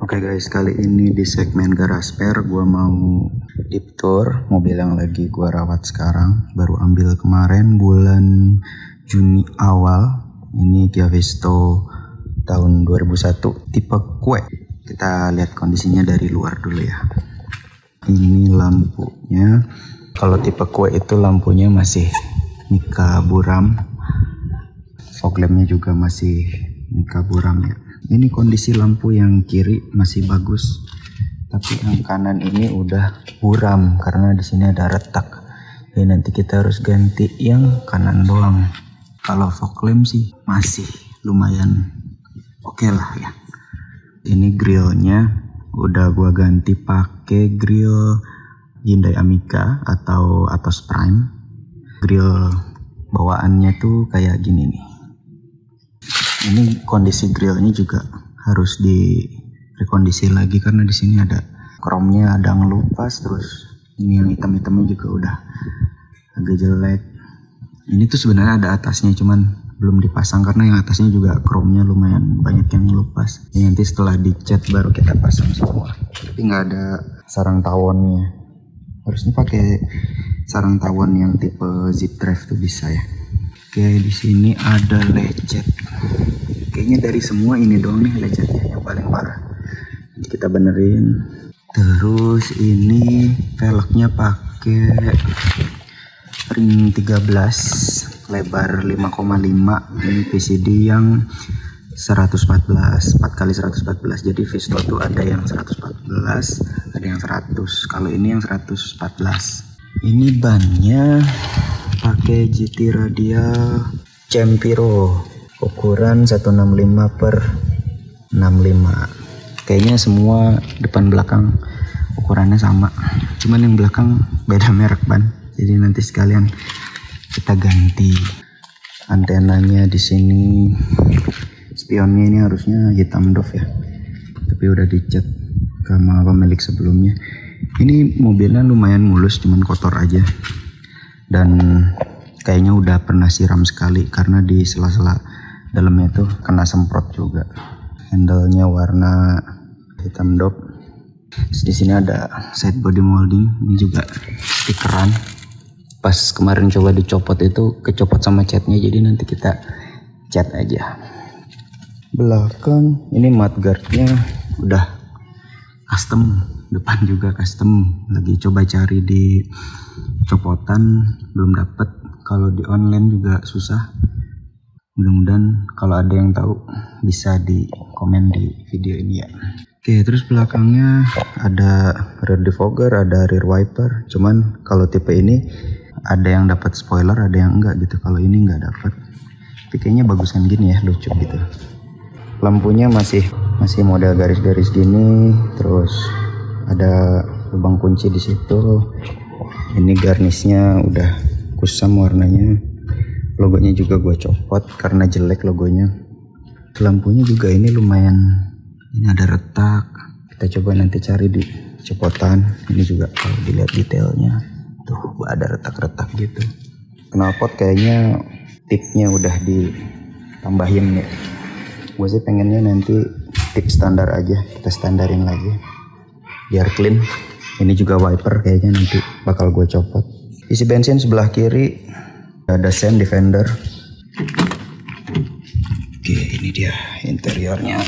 Oke guys, kali ini di segmen Garage Spare gue mau deep tour mobil yang lagi gue rawat sekarang. Baru ambil kemarin bulan Juni awal. Ini Kia Visto tahun 2001 tipe kue. Kita lihat kondisinya dari luar dulu ya. Ini lampunya. Kalau tipe kue itu lampunya masih Mika buram. Fog lampnya juga masih Mika buram ya. Ini kondisi lampu yang kiri masih bagus, tapi yang kanan ini udah buram karena di sini ada retak. Jadi nanti kita harus ganti yang kanan doang. Kalau fog lamp sih masih lumayan oke lah ya. Ini grillnya udah gua ganti pakai grill Hyundai Amica atau Atos Prime. Grill bawaannya tuh kayak gini nih. Ini kondisi grillnya juga harus direkondisi lagi karena di sini ada kromnya ada ngelupas, terus ini yang hitam-hitamnya juga udah agak jelek. Ini tuh sebenarnya ada atasnya cuman belum dipasang karena yang atasnya juga kromnya lumayan banyak yang ngelupas. Ini nanti setelah dicat baru kita pasang semua. Tapi nggak ada sarang tawonnya. Harusnya pakai sarang tawon yang tipe zip drive tuh bisa ya. Oke, di sini ada lecet. Kayaknya dari semua ini doang nih lecetnya yang paling parah. Nanti kita benerin. Terus ini velgnya pakai ring 13 lebar 5,5. Ini PCD yang 114 4x114. Jadi Visto tuh ada yang 114, ada yang 100. Kalau ini yang 114. Ini bannya pakai GT Radial Cempiro ukuran 165 per 65. Kayaknya semua depan belakang ukurannya sama, cuman yang belakang beda merek ban. Jadi nanti sekalian kita ganti. Antenanya di sini, spionnya ini harusnya hitam doff ya, tapi udah dicat sama pemilik sebelumnya. Ini mobilnya lumayan mulus, cuman kotor aja. Dan kayaknya udah pernah siram sekali karena di sela-sela dalamnya tuh kena semprot juga. Handle-nya warna hitam dop. Di sini ada side body molding, ini juga stikeran. Pas kemarin coba dicopot itu kecopot sama catnya, jadi nanti kita cat aja. Belakang ini mudguardnya udah custom, depan juga custom. Lagi coba cari di copotan belum dapet, kalau di online juga susah. Mudah-mudahan kalau ada yang tahu bisa di komen di video ini ya. Oke, terus belakangnya ada rear defogger, ada rear wiper. Cuman kalau tipe ini ada yang dapat spoiler, ada yang enggak gitu. Kalau ini enggak dapat. Tapi kayaknya bagusan gini ya, lucu gitu. Lampunya masih model garis-garis gini. Terus ada lubang kunci di situ. Ini garnisnya udah kusam warnanya. Logonya juga gue copot karena jelek logonya. Lampunya juga ini lumayan, ini ada retak. Kita coba nanti cari di copotan. Ini juga kalau dilihat detailnya tuh ada retak-retak gitu. Knalpot kayaknya tipnya udah ditambahin ya. Gue sih pengennya nanti tip standar aja, kita standarin lagi biar clean. Ini juga wiper kayaknya nanti bakal gue copot. Isi bensin sebelah kiri ada Sen Defender. Oke, ini dia interiornya.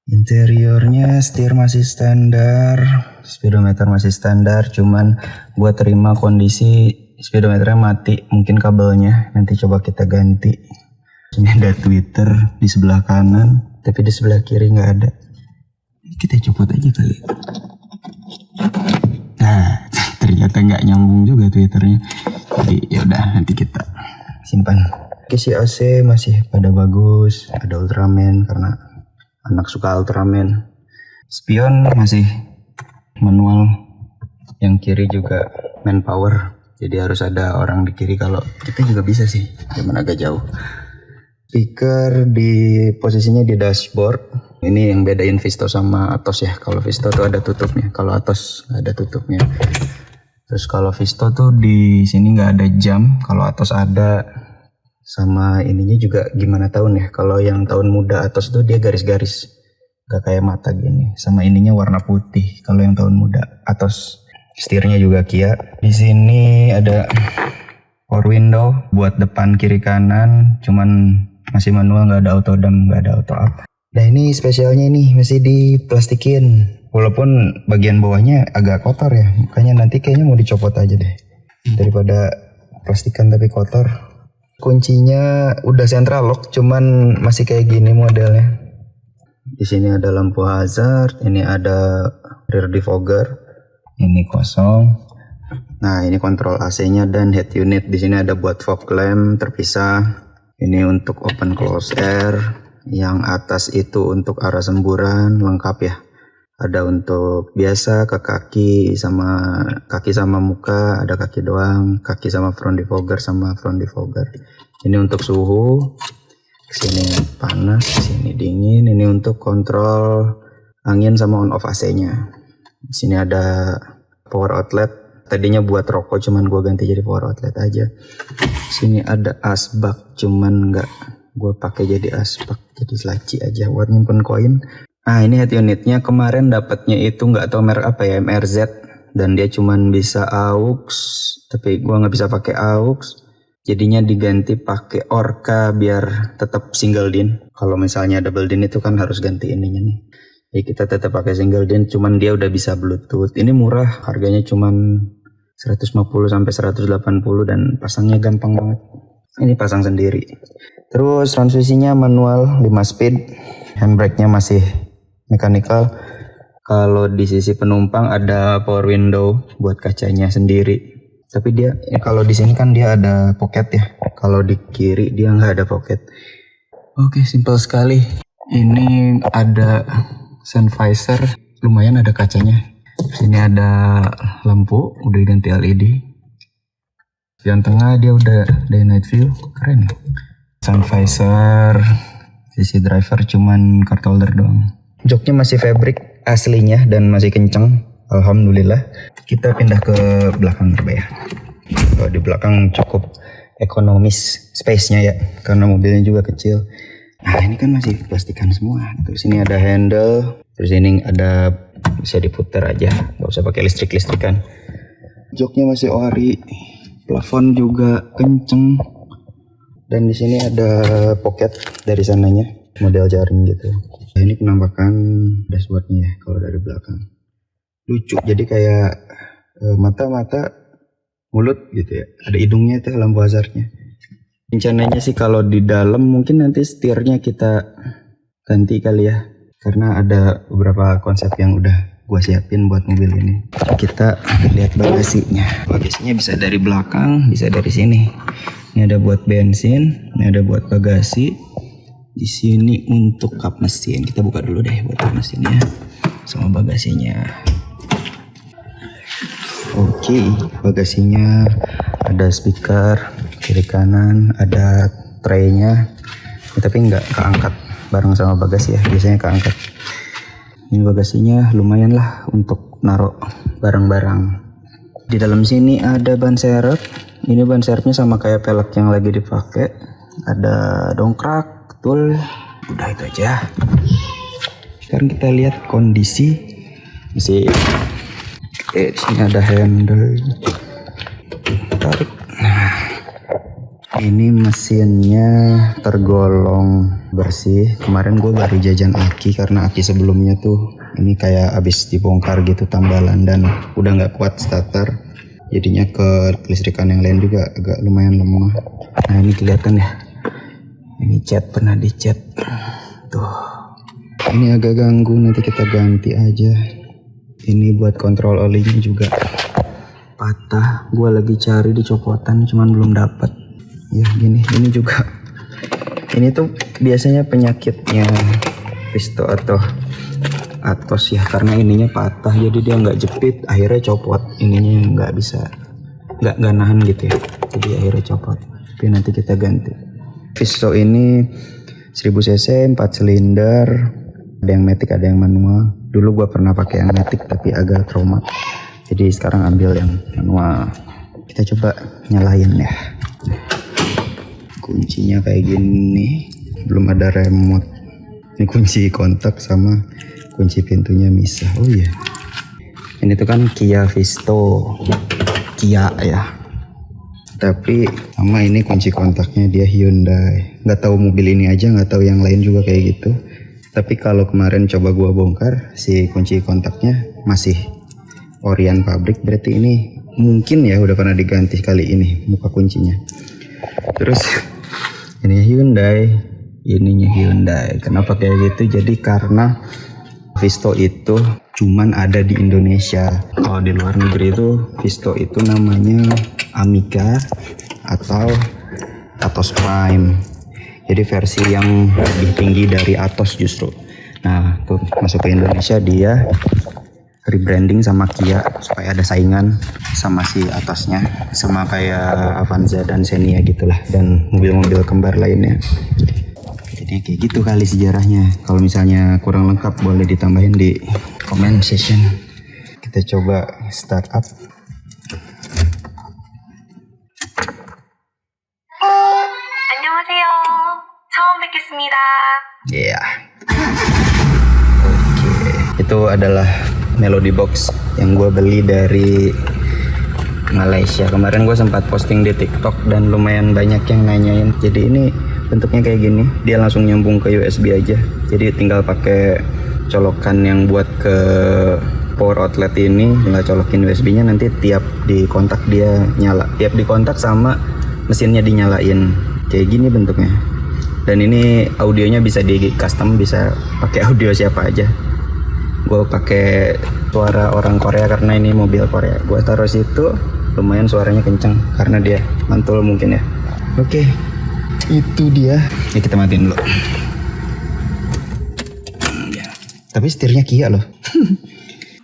Interiornya setir masih standar, speedometer masih standar, cuman gua terima kondisi speedometernya mati, mungkin kabelnya nanti coba kita ganti. Ini ada Twitter di sebelah kanan, tapi di sebelah kiri nggak ada. Kita copot aja kali. Nah, ternyata nggak nyambung juga Twitternya. Jadi yaudah nanti kita simpan. Kisi AC masih pada bagus, ada Ultraman karena anak suka Ultraman. Spion masih manual, yang kiri juga manpower, jadi harus ada orang di kiri. Kalau kita juga bisa sih, cuman agak jauh. Speaker di posisinya di dashboard. Ini yang bedain Visto sama Atos ya. Kalau Visto tuh ada tutupnya, kalau Atos nggak ada tutupnya. Terus kalau Visto tuh di sini nggak ada jam, kalau Atos ada. Sama ininya juga gimana tahun ya. Kalau yang tahun muda Atos tuh dia garis-garis. gak kayak mata gini. Sama ininya warna putih kalau yang tahun muda. Atos setirnya juga Kia. Di sini ada power window buat depan kiri kanan, cuman masih manual, nggak ada auto dam, nggak ada auto up. Nah ini spesialnya ini masih diplastikin, walaupun bagian bawahnya agak kotor ya, makanya nanti kayaknya mau dicopot aja deh daripada plastikan tapi kotor. Kuncinya udah central lock, cuman masih kayak gini modelnya. Di sini ada lampu hazard, ini ada rear defogger, ini kosong. Nah ini kontrol AC-nya dan head unit. Di sini ada buat fog lamp terpisah. Ini untuk open close air. Yang atas itu untuk arah semburan lengkap ya. Ada untuk biasa ke kaki sama muka, ada kaki doang, kaki sama front defogger sama front defogger. Ini untuk suhu. Kesini panas, kesini dingin. Ini untuk kontrol angin sama on off AC-nya. Di sini ada power outlet. Tadinya buat rokok, cuman gue ganti jadi power outlet aja. Sini ada asbak, cuman nggak gue pakai jadi asbak, jadi laci aja buat nyimpen koin. Nah ini head unitnya kemarin dapatnya itu nggak tahu merek apa ya, MRZ, dan dia cuman bisa aux, tapi gue nggak bisa pakai aux. Jadinya diganti pakai Orca biar tetap single din. Kalau misalnya double din itu kan harus ganti ininya nih. Jadi kita tetap pakai single din, cuman dia udah bisa Bluetooth. Ini murah, harganya cuman 150 sampai 180 dan pasangnya gampang banget. Ini pasang sendiri. Terus transmisinya manual 5 speed, handbrake-nya masih mechanical. Kalau di sisi penumpang ada power window buat kacanya sendiri. Tapi dia kalau di sini kan dia ada pocket ya. Kalau di kiri dia nggak ada pocket. Oke, simple sekali. Ini ada sun visor, lumayan ada kacanya. Sini ada lampu, udah diganti LED. Yang tengah dia udah day night view, keren. Sun visor, sisi driver cuman card holder doang. Joknya masih fabric aslinya dan masih kenceng, alhamdulillah. Kita pindah ke belakang coba ya. Kalau di belakang cukup ekonomis space-nya ya, karena mobilnya juga kecil. Nah ini kan masih plastikan semua. Terus ini ada handle, terus ini ada bisa diputar aja, nggak usah pakai listrikan. Joknya masih ori, plafon juga kenceng, dan di sini ada pocket dari sananya, model jaring gitu. Nah, ini penampakan dashboardnya ya, kalau dari belakang lucu, jadi kayak mata mulut gitu ya, ada hidungnya tuh lampu hazardnya. Rencananya sih kalau di dalam mungkin nanti setirnya kita ganti kali ya, karena ada beberapa konsep yang udah gua siapin buat mobil ini. Kita lihat bagasinya. Bagasinya bisa dari belakang, bisa dari sini. Ini ada buat bensin, ini ada buat bagasi. Di sini untuk kap mesin. Kita buka dulu deh buat kap mesinnya sama bagasinya. Oke, bagasinya ada speaker kiri kanan, ada tray-nya. Tapi nggak keangkat bareng sama bagasi ya, biasanya keangkat. Ini bagasinya lumayan lah untuk naruh barang-barang. Di dalam sini ada ban serep. Ini ban serepnya sama kayak pelek yang lagi dipakai. Ada dongkrak, betul. Udah itu aja. Sekarang kita lihat kondisi mesin. Di sini ada handle. Tarik. Nah, ini mesinnya tergolong bersih. Kemarin gue baru jajan aki karena aki sebelumnya tuh ini kayak abis dibongkar gitu tambalan dan udah nggak kuat starter. Jadinya ke listrikan yang lain juga agak lumayan lemah. Nah ini kelihatan ya. Ini cat pernah dicat. Tuh. Ini agak ganggu, nanti kita ganti aja. Ini buat kontrol olinya juga patah. Gue lagi cari di copotan cuman belum dapat. Ya gini, ini juga. Ini tuh biasanya penyakitnya Visto atau Atos ya, karena ininya patah jadi dia nggak jepit, akhirnya copot. Ininya nggak bisa, nggak nahan gitu ya, jadi akhirnya copot. Tapi nanti kita ganti. Visto ini 1000 cc 4 silinder, ada yang matic ada yang manual. Dulu gua pernah pakai yang matic tapi agak trauma, jadi sekarang ambil yang manual. Kita coba nyalain ya. Kuncinya kayak gini, belum ada remote. Ini kunci kontak sama kunci pintunya misah. Oh iya, ini tuh kan Kia Visto, Kia ya. Tapi sama ini kunci kontaknya dia Hyundai. Nggak tahu mobil ini aja, nggak tahu yang lain juga kayak gitu. Tapi kalau kemarin coba gua bongkar, si kunci kontaknya masih Orion pabrik, berarti ini mungkin ya udah pernah diganti kali ini muka kuncinya. Terus ini Hyundai, ininya Hyundai. Kenapa kayak gitu? Jadi karena Visto itu cuman ada di Indonesia. Kalau di luar negeri itu Visto itu namanya Amiga atau Atos Prime. Jadi versi yang lebih tinggi dari Atos justru. Nah, tuh masuk ke Indonesia dia rebranding sama Kia supaya ada saingan sama si Atosnya, sama kayak Avanza dan Xenia gitulah, dan mobil-mobil kembar lainnya. Jadi kayak gitu kali sejarahnya. Kalau misalnya kurang lengkap boleh ditambahin di comment section. Kita coba start up. 안녕하세요. 처음 뵙겠습니다. Yeah. Oke. Itu adalah Melody Box yang gue beli dari Malaysia. Kemarin gue sempat posting di TikTok dan lumayan banyak yang nanyain. Jadi ini bentuknya kayak gini, dia langsung nyambung ke USB aja. Jadi tinggal pakai colokan yang buat ke power outlet ini, tinggal colokin USB-nya, nanti tiap di kontak dia nyala. Tiap di kontak sama mesinnya dinyalain. Kayak gini bentuknya. Dan ini audionya bisa di custom, bisa pakai audio siapa aja. Gue pakai suara orang Korea karena ini mobil Korea. Gue taruh situ, lumayan suaranya kenceng karena dia mantul mungkin ya. Oke, itu dia. Ya kita matiin dulu. Ya. Tapi setirnya Kia loh.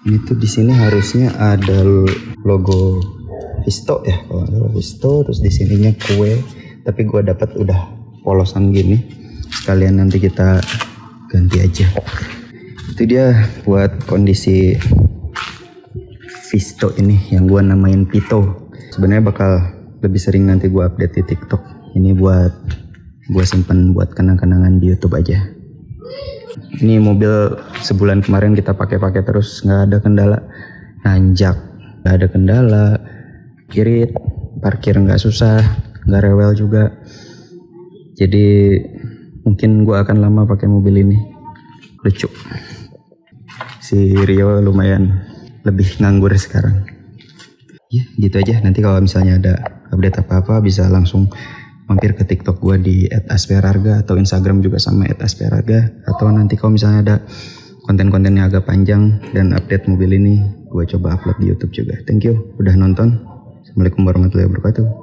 Ini tuh di sini harusnya ada logo Visto ya, kalau ada Visto, terus di sininya kue. Tapi gue dapat udah polosan gini. Sekalian nanti kita ganti aja. Itu dia buat kondisi Visto ini yang gua namain Pito. Sebenarnya bakal lebih sering nanti gua update di TikTok. Ini buat gua simpen buat kenang-kenangan di YouTube aja. Ini mobil sebulan kemarin kita pakai terus, nggak ada kendala. Nanjak, nggak ada kendala. Irit, parkir nggak susah, nggak rewel juga. Jadi mungkin gua akan lama pakai mobil ini. Lucu. Si Rio lumayan lebih nganggur sekarang. Ya gitu aja. Nanti kalau misalnya ada update apa-apa bisa langsung mampir ke TikTok gue di @asperarga atau Instagram juga sama @asperarga. Atau nanti kalau misalnya ada konten-konten yang agak panjang dan update mobil ini, gue coba upload di YouTube juga. Thank you udah nonton. Assalamualaikum warahmatullahi wabarakatuh.